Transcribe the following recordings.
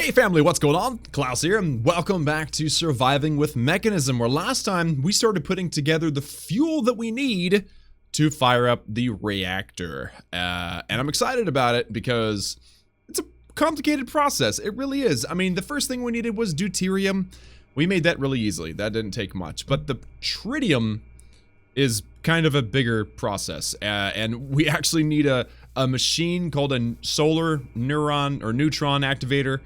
Hey family, what's going on? Klaus here, and welcome back to Surviving with Mekanism, where last time we started putting together the fuel that we need to fire up the reactor. And I'm excited about it because it's a complicated process. It really is. I mean, the first thing we needed was deuterium. We made that really easily. That didn't take much. But the tritium is kind of a bigger process. And we actually need a machine called a solar neuron or neutron activator.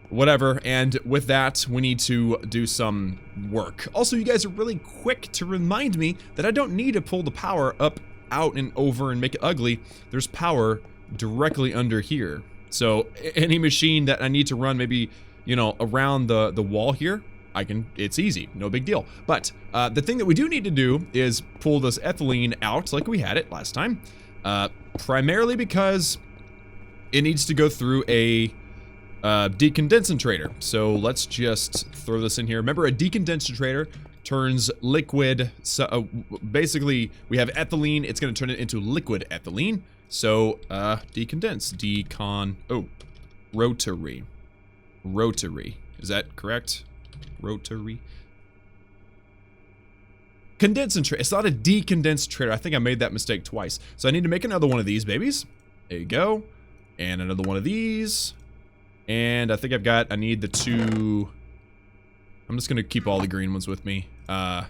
Whatever, and with that, we need to do some work. Also, you guys are really quick to remind me that I don't need to pull the power up, out, and over and make it ugly. There's power directly under here. So, any machine that I need to run maybe, you know, around the wall here, it's easy, no big deal. But, the thing that we do need to do is pull this ethylene out like we had it last time. Primarily because it needs to go through a decondensator. So let's just throw this in here. Remember, a decondensator turns liquid. So basically, we have ethylene. It's going to turn it into liquid ethylene. So decondense, rotary. Is that correct? Rotary. Condensator. It's not a decondensator. I think I made that mistake twice. So I need to make another one of these babies. There you go. And another one of these. And I think I need the two. I'm just gonna keep all the green ones with me. And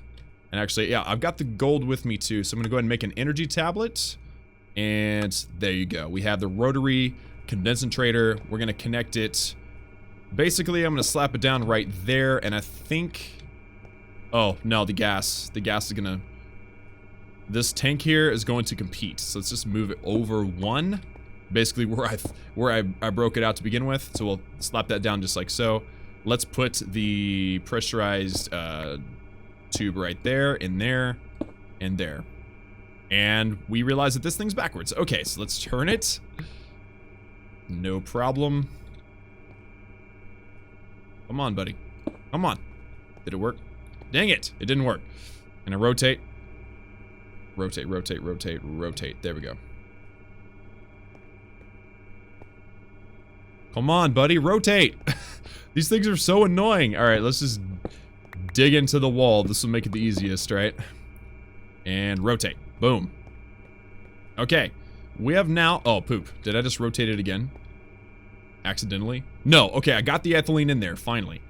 actually, yeah, I've got the gold with me too. So I'm gonna go ahead and make an energy tablet. And there you go. We have the rotary condensator. We're gonna connect it. Basically, I'm gonna slap it down right there. And I think, oh no, the gas is gonna, this tank here is going to compete. So let's just move it over one. Basically where I broke it out to begin with. So we'll slap that down just like so. Let's put the pressurized tube right there, in there, and there. And we realize that this thing's backwards. Okay, so let's turn it. No problem. Come on, buddy. Come on. Did it work? Dang it, it didn't work. And I rotate. Rotate. There we go. Come on, buddy, rotate. These things are so annoying. All right, let's just dig into the wall. This will make it the easiest, right? And rotate. Boom. Okay. We have now... Oh, poop. Did I just rotate it again? Accidentally? No. Okay, I got the ethylene in there, finally.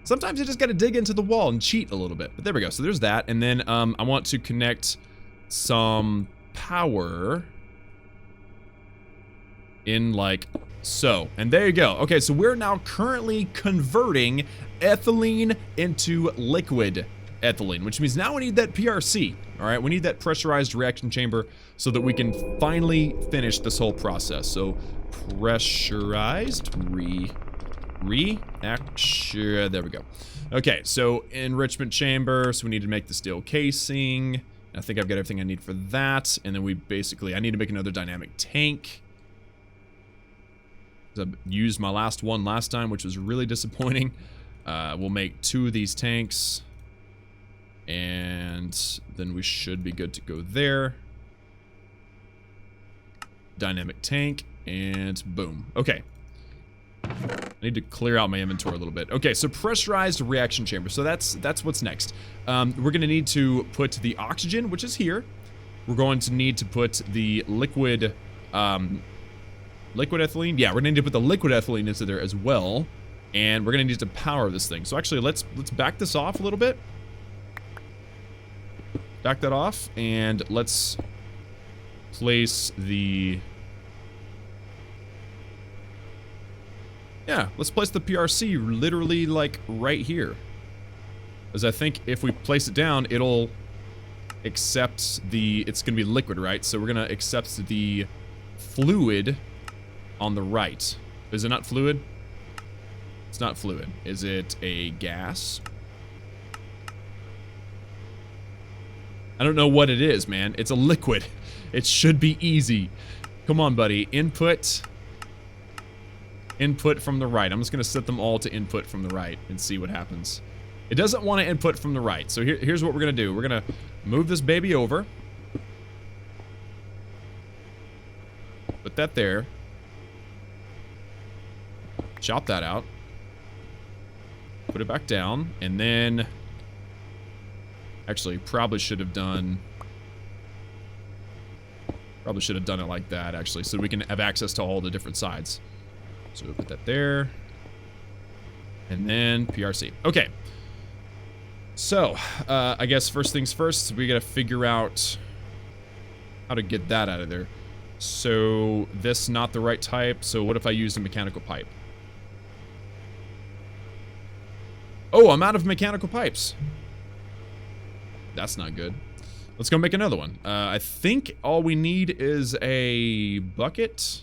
Sometimes you just gotta dig into the wall and cheat a little bit. But there we go. So there's that. And then I want to connect some power in like so. And there you go. Okay, so we're now currently converting ethylene into liquid ethylene, which means now we need that PRC. All right, we need that pressurized reaction chamber so that we can finally finish this whole process. So pressurized reaction. There we go. Okay, so enrichment chamber. So we need to make the steel casing. I think I've got everything I need for that. And then I need to make another dynamic tank. I used my last one last time, which was really disappointing. We'll make 2 of these tanks. And then we should be good to go there. Dynamic tank, and boom. Okay. I need to clear out my inventory a little bit. Okay, so pressurized reaction chamber. So that's what's next. We're going to need to put the oxygen, which is here. We're going to need to put the liquid... liquid ethylene? Yeah, we're gonna need to put the liquid ethylene into there as well. And we're gonna need to power this thing. So actually, let's back this off a little bit. Back that off, and let's place the... Yeah, let's place the PRC literally like right here. Because I think if we place it down, it'll accept the... It's gonna be liquid, right? So we're gonna accept the fluid on the right. Is it not fluid? It's not fluid. Is it a gas? I don't know what it is, man. It's a liquid. It should be easy. Come on, buddy. Input. Input from the right. I'm just going to set them all to input from the right and see what happens. It doesn't want to input from the right. So here's what we're going to do. We're going to move this baby over. Put that there. chop that out. Put it back down, and then... Actually, probably should have done it like that, actually, so we can have access to all the different sides. So we'll put that there. And then PRC. Okay. So, I guess first things first, we gotta figure out how to get that out of there. So, this not the right type, so what if I used a mechanical pipe? Oh, I'm out of mechanical pipes. That's not good. Let's go make another one. I think all we need is a bucket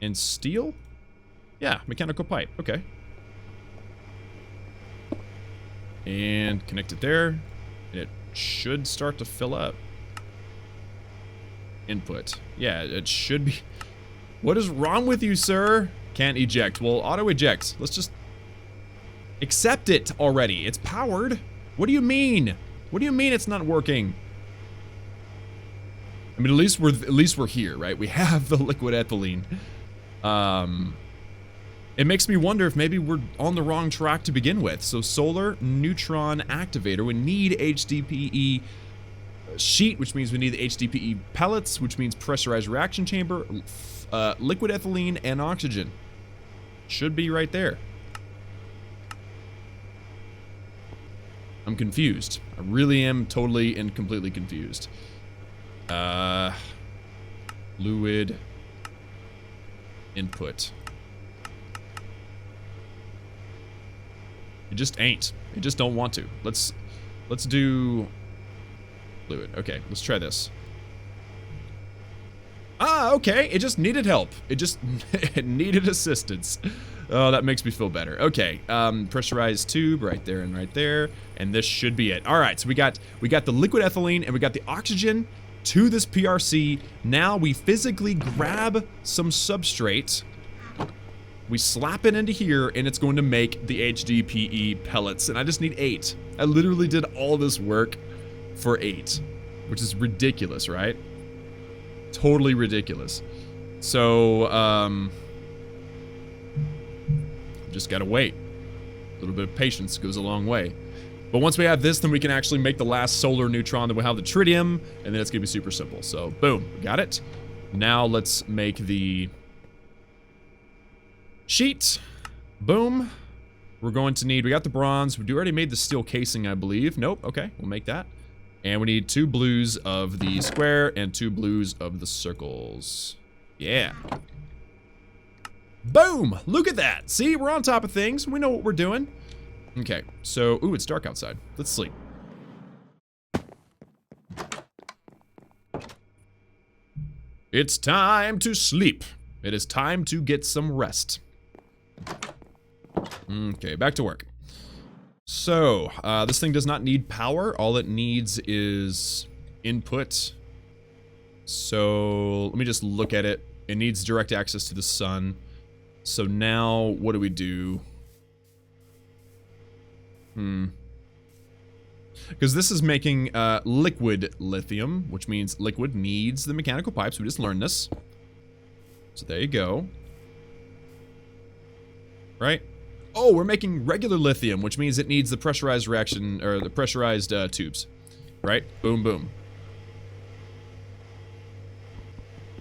and steel. Yeah, mechanical pipe. Okay. And connect it there. And it should start to fill up. Input. Yeah, it should be. What is wrong with you, sir? Can't eject. Well, auto eject. Let's just accept it already. It's powered. What do you mean? What do you mean it's not working? I mean, at least we're here, right? We have the liquid ethylene. It makes me wonder if maybe we're on the wrong track to begin with. So solar neutron activator, we need HDPE sheet, which means we need the HDPE pellets, which means pressurized reaction chamber, liquid ethylene, and oxygen. Should be right there. I'm confused. I really am totally and completely confused. Fluid input. It just ain't. It just don't want to. Let's do fluid. Okay, let's try this. Ah, okay. It just needed help. It just it needed assistance. Oh, that makes me feel better. Okay, pressurized tube right there and right there, and this should be it. All right, so we got the liquid ethylene and we got the oxygen to this PRC. Now we physically grab some substrate. We slap it into here, and it's going to make the HDPE pellets. And I just need 8. I literally did all this work for 8, which is ridiculous, right? Totally ridiculous. So, just gotta wait. A little bit of patience goes a long way. But once we have this, then we can actually make the last solar neutron. Then we'll have the tritium, and then it's gonna be super simple. So, boom, got it. Now let's make the sheet. Boom. We're going to need, we got the bronze. We already made the steel casing, I believe. Nope, okay, we'll make that. And we need 2 blues of the square and 2 blues of the circles. Yeah. Boom! Look at that. See, we're on top of things. We know what we're doing. Okay, so, ooh, it's dark outside. Let's sleep. It's time to sleep. It is time to get some rest. Okay, back to work. So, this thing does not need power. All it needs is input. So, let me just look at it. It needs direct access to the sun. So now, what do we do? Because this is making liquid lithium, which means liquid needs the mechanical pipes. We just learned this. So there you go. Right? Oh, we're making regular lithium, which means it needs the pressurized reaction, or the pressurized tubes. Right? Boom, boom.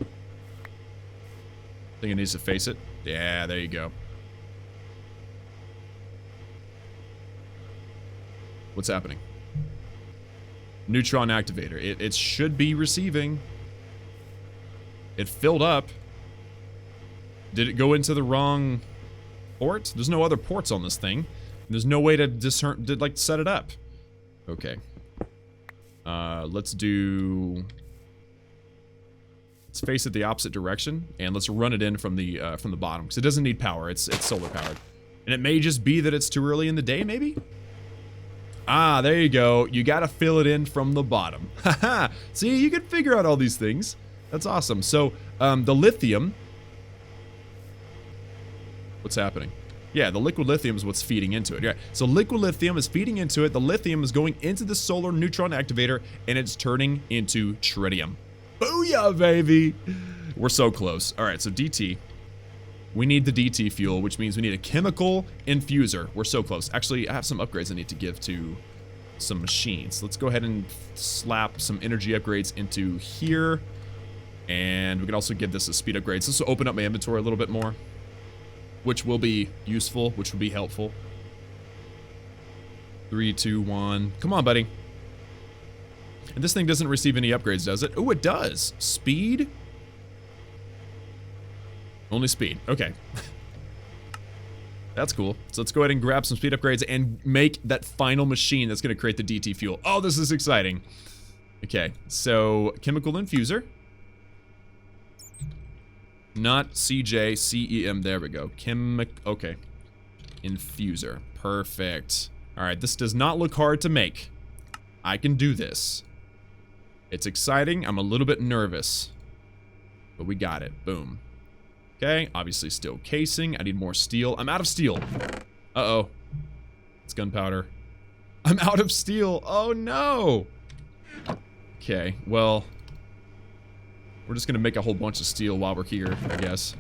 I think it needs to face it. Yeah, there you go. What's happening? Neutron activator. It should be receiving. It filled up. Did it go into the wrong port? There's no other ports on this thing. There's no way to discern, like, set it up. Okay. Let's do... Let's face it the opposite direction, and let's run it in from the bottom, because it doesn't need power. It's solar powered. And it may just be that it's too early in the day, maybe? Ah, there you go. You gotta fill it in from the bottom. Haha! See, you can figure out all these things. That's awesome. So, the lithium... What's happening? Yeah, the liquid lithium is what's feeding into it. Yeah. So liquid lithium is feeding into it. The lithium is going into the solar neutron activator, and it's turning into tritium. Booyah, baby! We're so close. All right, so DT. we need the DT fuel, which means we need a chemical infuser. We're so close. Actually, I have some upgrades I need to give to some machines. Let's go ahead and slap some energy upgrades into here. And we can also give this a speed upgrade. So this will open up my inventory a little bit more, which will be useful, which will be helpful. 3, 2, 1. Come on, buddy. And this thing doesn't receive any upgrades, does it? Oh, it does. Speed? Only speed. Okay. That's cool. So let's go ahead and grab some speed upgrades and make that final machine that's going to create the DT fuel. Oh, this is exciting. Okay, so chemical infuser. Not CJ, CEM. There we go. Okay. Infuser. Perfect. All right, this does not look hard to make. I can do this. It's exciting. I'm a little bit nervous, but we got it. Boom. Okay, obviously still casing. I need more steel. I'm out of steel. Uh-oh. It's gunpowder. I'm out of steel. Oh, no. Okay, well, we're just gonna make a whole bunch of steel while we're here, I guess.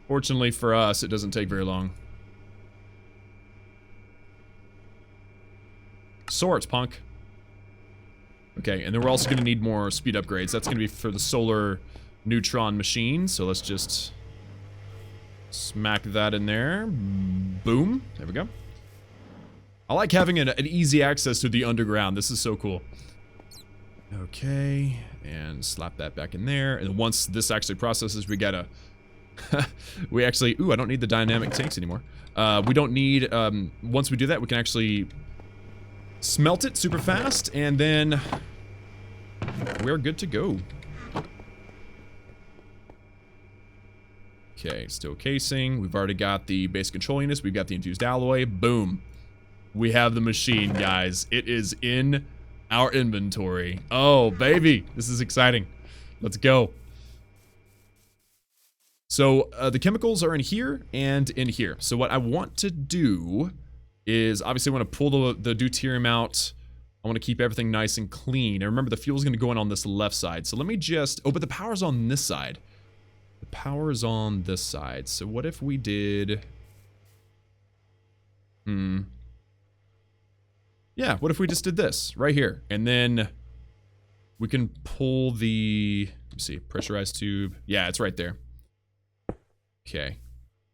Fortunately for us, it doesn't take very long. Swords, punk. Okay, and then we're also going to need more speed upgrades. That's going to be for the solar neutron machine. So let's just smack that in there. Boom. There we go. I like having an easy access to the underground. This is so cool. Okay, and slap that back in there. And once this actually processes, we gotta... we actually... Ooh, I don't need the dynamic tanks anymore. We don't need... once we do that, we can actually... smelt it super fast, and then we're good to go. Okay, still casing. We've already got the base control units. We've got the infused alloy. Boom. We have the machine, guys. It is in our inventory. Oh, baby. This is exciting. Let's go. So, the chemicals are in here and in here. So what I want to do... is obviously I want to pull the deuterium out. I want to keep everything nice and clean. And remember, the fuel's going to go in on this left side. So let me just... Oh, but the power's on this side. The power is on this side. So what if we did... Yeah, what if we just did this right here? And then we can pull the... Let me see. Pressurized tube. Yeah, it's right there. Okay.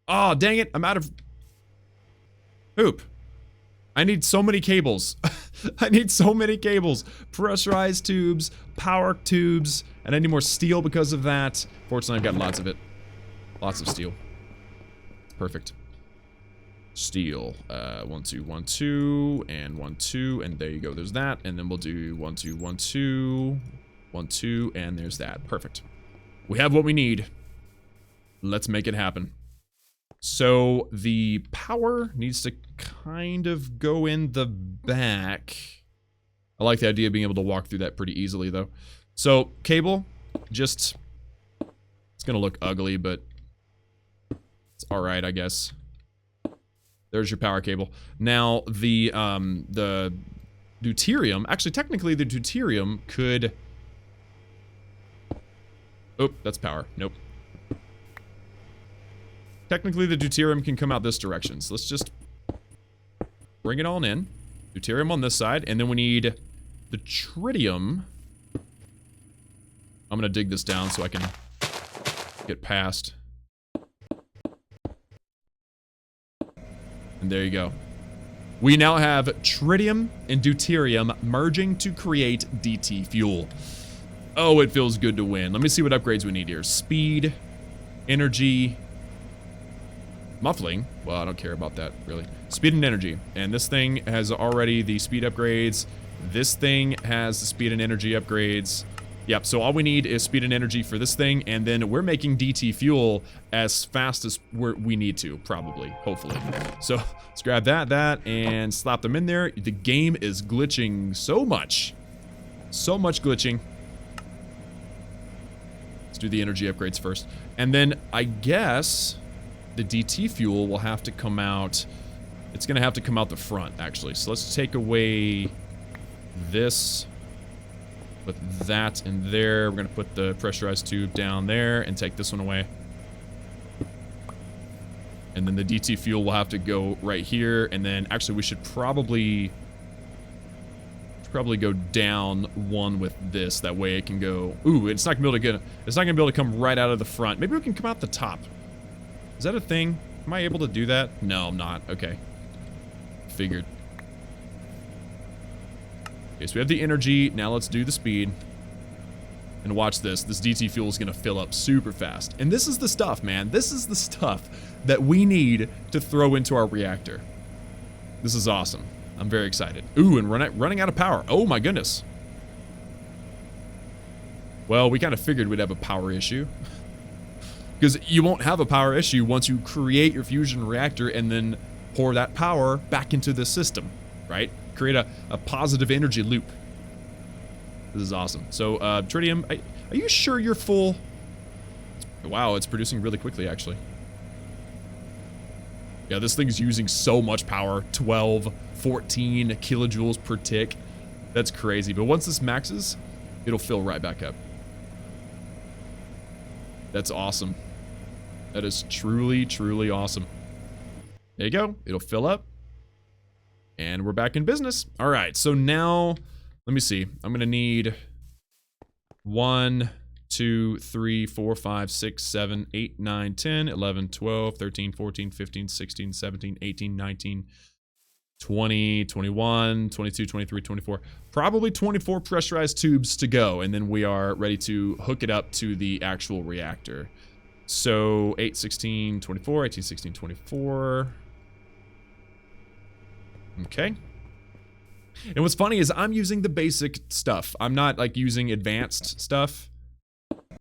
Oh, dang it. I'm out of... Oop. I need so many cables. I need so many cables. Pressurized tubes, power tubes, and I need more steel because of that. Fortunately, I've got lots of it. Lots of steel. Perfect. Steel. 1, 2, 1, 2, and 1, 2, and there you go. There's that, and then we'll do 1, 2, 1, 2, 1, 2, and there's that. Perfect. We have what we need. Let's make it happen. So the power needs to kind of go in the back. I like the idea of being able to walk through that pretty easily, though. So cable, just... It's gonna look ugly, but it's alright, I guess. There's your power cable. Now, the deuterium... Actually, technically, the deuterium could... Oh, that's power. Nope. Technically, the deuterium can come out this direction. So let's just bring it on in. Deuterium on this side. And then we need the tritium. I'm going to dig this down so I can get past. And there you go. We now have tritium and deuterium merging to create DT fuel. Oh, it feels good to win. Let me see what upgrades we need here. Speed, energy... Muffling? Well, I don't care about that, really. Speed and energy. And this thing has already the speed upgrades. This thing has the speed and energy upgrades. Yep, so all we need is speed and energy for this thing, and then we're making DT fuel as fast as we need to, probably, hopefully. So, let's grab that, and slap them in there. The game is glitching so much. So much glitching. Let's do the energy upgrades first. And then, I guess... the DT fuel will have to come out. It's going to have to come out the front, actually. So let's take away this. Put that in there. We're gonna put the pressurized tube down there and take this one away. And then the DT fuel will have to go right here. And then actually we should probably go down one with this. That way it can go. Ooh, it's not gonna be able to it's not gonna be able to come right out of the front. Maybe we can come out the top. Is that a thing? Am I able to do that? No, I'm not. Okay. Figured. Okay, so we have the energy. Now let's do the speed. And watch this. This DT fuel is going to fill up super fast. And this is the stuff, man. This is the stuff that we need to throw into our reactor. This is awesome. I'm very excited. Ooh, and running out of power. Oh my goodness. Well, we kind of figured we'd have a power issue. Because you won't have a power issue once you create your fusion reactor and then pour that power back into the system, right? Create a positive energy loop. This is awesome. So, Tritium, are you sure you're full? Wow, it's producing really quickly, actually. Yeah, this thing's using so much power. 12, 14 kilojoules per tick. That's crazy. But once this maxes, it'll fill right back up. That's awesome. That is truly, truly awesome. There you go. It'll fill up. And we're back in business. All right, so now, let me see. I'm going to need 1, 2, 3, 4, 5, 6, 7, 8, 9, 10, 11, 12, 13, 14, 15, 16, 17, 18, 19, 20, 21, 22, 23, 24. Probably 24 pressurized tubes to go, and then we are ready to hook it up to the actual reactor. So 8, 16, 24, 18, 16, 24. Okay. And what's funny is I'm using the basic stuff. I'm not like using advanced stuff.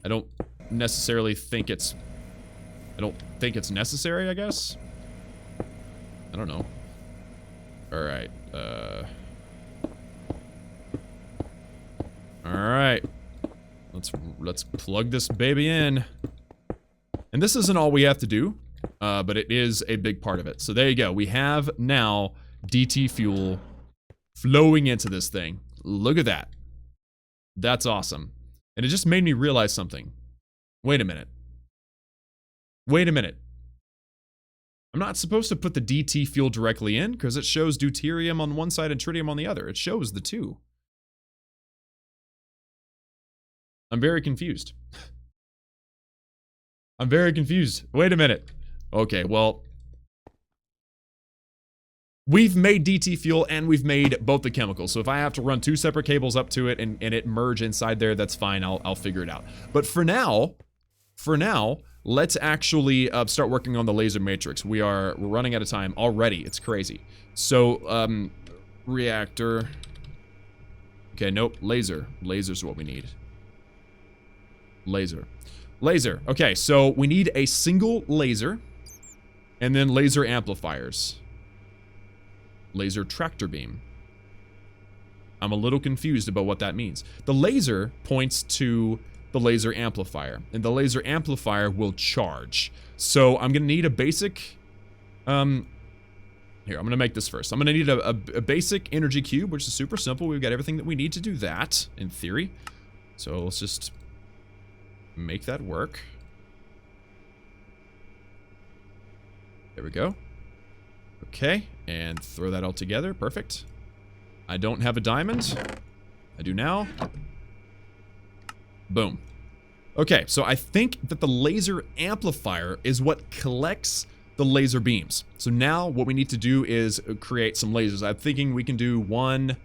I don't necessarily think it's necessary, I guess. I don't know. All right. All right. Let's plug this baby in. And this isn't all we have to do, but it is a big part of it. So there you go. We have now DT fuel flowing into this thing. Look at that. That's awesome. And it just made me realize something. Wait a minute. Wait a minute. I'm not supposed to put the DT fuel directly in because it shows deuterium on one side and tritium on the other. It shows the two. I'm very confused. I'm very confused. Wait a minute. Okay, well, we've made DT fuel and we've made both the chemicals. So if I have to run 2 separate cables up to it and it merge inside there, that's fine. I'll figure it out. But for now, let's actually start working on the laser matrix. We're running out of time already. It's crazy. So, reactor. Okay, nope. Laser. Laser's what we need. Laser. Laser. Okay, so we need a single laser and then laser amplifiers. Laser tractor beam. I'm a little confused about what that means. The laser points to the laser amplifier, and the laser amplifier will charge. So I'm gonna need a basic, here, I'm gonna make this first. I'm gonna need a basic energy cube, which is super simple. We've got everything that we need to do that, in theory. So let's just make that work. There we go. Okay, and throw that all together. Perfect. I don't have a diamond. I do now. Boom. Okay, so I think that the laser amplifier is what collects the laser beams. So now what we need to do is create some lasers. I'm thinking we can do 1,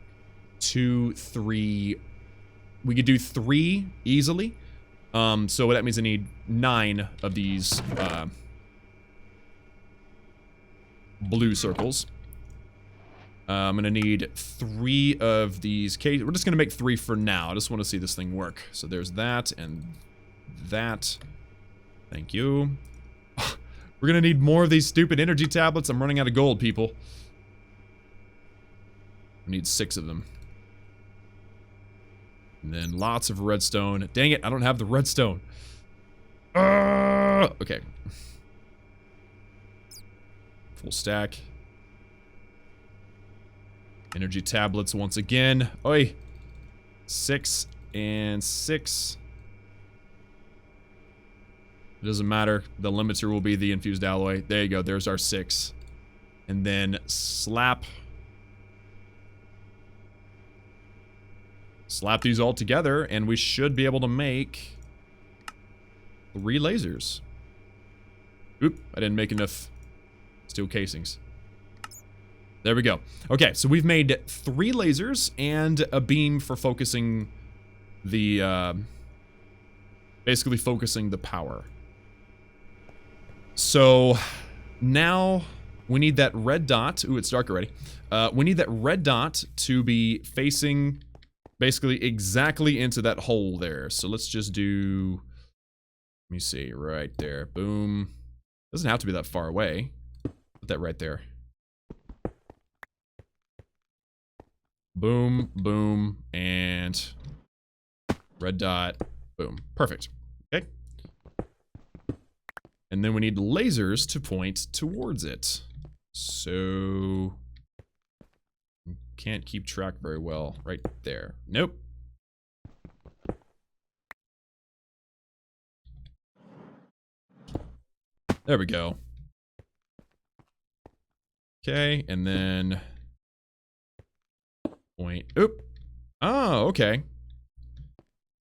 2, 3. We could do 3 easily. So that means I need 9 of these blue circles. I'm gonna need 3 of these cases. We're just gonna make 3 for now. I just want to see this thing work. So there's that and that. Thank you. We're gonna need more of these stupid energy tablets. I'm running out of gold, people. We need 6 of them. And then lots of redstone. Dang it, I don't have the redstone. Okay. Full stack. Energy tablets once again. Oi. 6 and 6. It doesn't matter. The limiter will be the infused alloy. There you go. There's our 6. And then slap these all together, and we should be able to make 3 lasers. Oop, I didn't make enough steel casings. There we go. Okay, so we've made 3 lasers and a beam for focusing the, basically focusing the power. So now we need that red dot. Ooh, it's dark already. We need that red dot to be facing basically exactly into that hole there. So let's just do, let me see, right there. Boom. Doesn't have to be that far away. Put that right there. Boom, boom, and red dot, boom. Perfect. Okay. And then we need lasers to point towards it. So can't keep track very well. Right there. Nope. There we go. Okay, and then point. Oop. Oh, okay.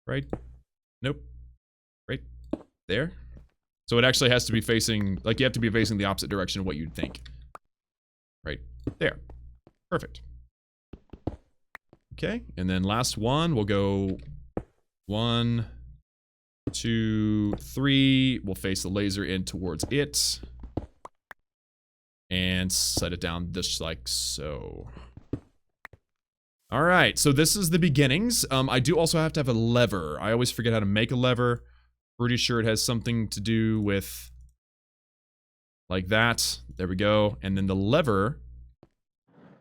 Right. Nope. Right there. So it actually has to be facing, like you have to be facing the opposite direction of what you'd think. Right there. Perfect. Okay, and then last one, we'll go 1, 2, 3. We'll face the laser in towards it. And set it down just like so. All right, so this is the beginnings. I do also have to have a lever. I always forget how to make a lever. Pretty sure it has something to do with like that. There we go. And then the lever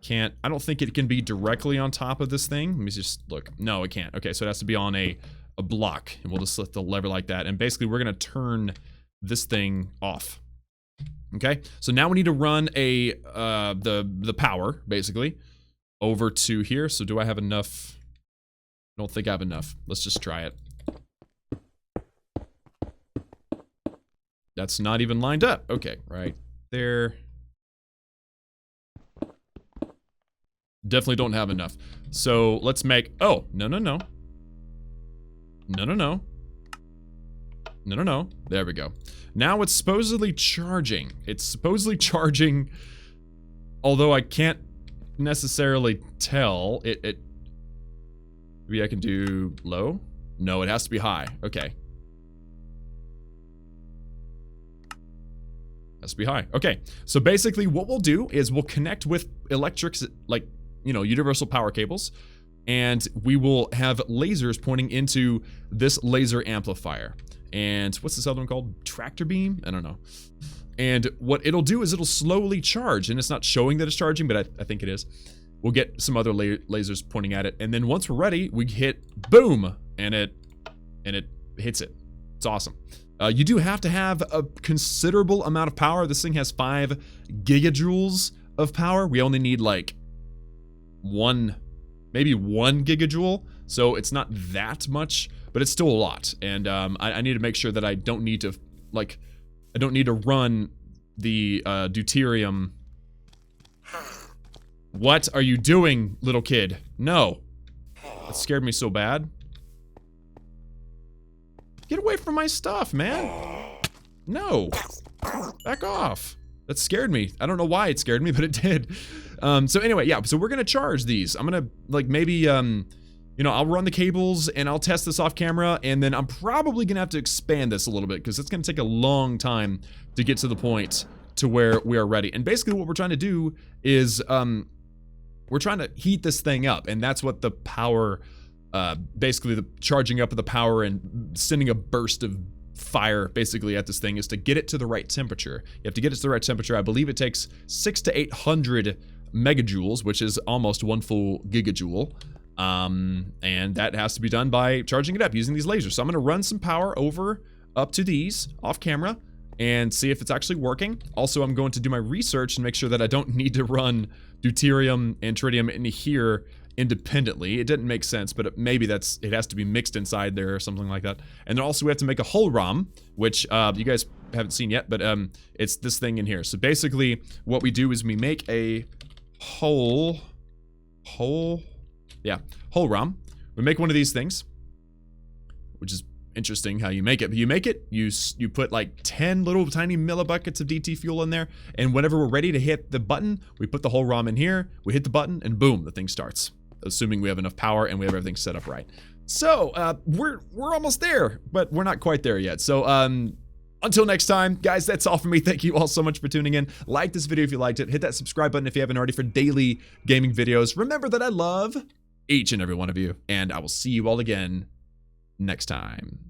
can't, I don't think it can be directly on top of this thing. Let me just look. No, it can't. Okay, so it has to be on a block. And we'll just lift the lever like that. And basically we're gonna turn this thing off. Okay, so now we need to run a the power basically over to here. So do I have enough? I don't think I have enough. Let's just try it. That's not even lined up. Okay, right there. Definitely don't have enough. So let's make, oh, no, no, no. No, no, no. No, no, no. There we go. Now it's supposedly charging. It's supposedly charging, although I can't necessarily tell. Maybe I can do low? No, it has to be high. Okay. Has to be high. Okay. So basically what we'll do is we'll connect with electrics, like, you know, universal power cables, and we will have lasers pointing into this laser amplifier. And what's this other one called? Tractor beam? I don't know. And what it'll do is it'll slowly charge, and it's not showing that it's charging, but I think it is. We'll get some other lasers pointing at it, and then once we're ready, we hit boom, and it hits it. It's awesome. You do have to have a considerable amount of power. This thing has 5 gigajoules of power. We only need like maybe 1 gigajoule, so it's not that much, but it's still a lot. And I need to make sure that I don't need to run the deuterium. What are you doing, little kid? No. That scared me so bad. Get away from my stuff, man. No. Back off. That scared me. I don't know why it scared me, but it did. So anyway, yeah, so we're gonna charge these. I'm gonna, like, maybe, you know, I'll run the cables and I'll test this off camera, and then I'm probably gonna have to expand this a little bit because it's gonna take a long time to get to the point to where we are ready. And basically what we're trying to do is, we're trying to heat this thing up, and that's what the power, basically the charging up of the power and sending a burst of fire basically at this thing is to get it to the right temperature. You have to get it to the right temperature. I believe it takes 600 to 800 megajoules, which is almost 1 full gigajoule. And that has to be done by charging it up using these lasers. So I'm gonna run some power over up to these off camera and see if it's actually working. Also, I'm going to do my research and make sure that I don't need to run deuterium and tritium in here independently. It didn't make sense, but maybe it has to be mixed inside there or something like that. And then also we have to make a whole ROM, which you guys haven't seen yet, but it's this thing in here. So basically what we do is we make a whole ROM. We make one of these things, which is interesting how you make it. But you make it, you put like 10 little tiny millibuckets of DT fuel in there, and whenever we're ready to hit the button, we put the whole ROM in here, we hit the button, and boom, the thing starts. Assuming we have enough power and we have everything set up right. So we're almost there, but we're not quite there yet. So until next time, guys, that's all for me. Thank you all so much for tuning in. Like this video if you liked it. Hit that subscribe button if you haven't already for daily gaming videos. Remember that I love each and every one of you, and I will see you all again next time.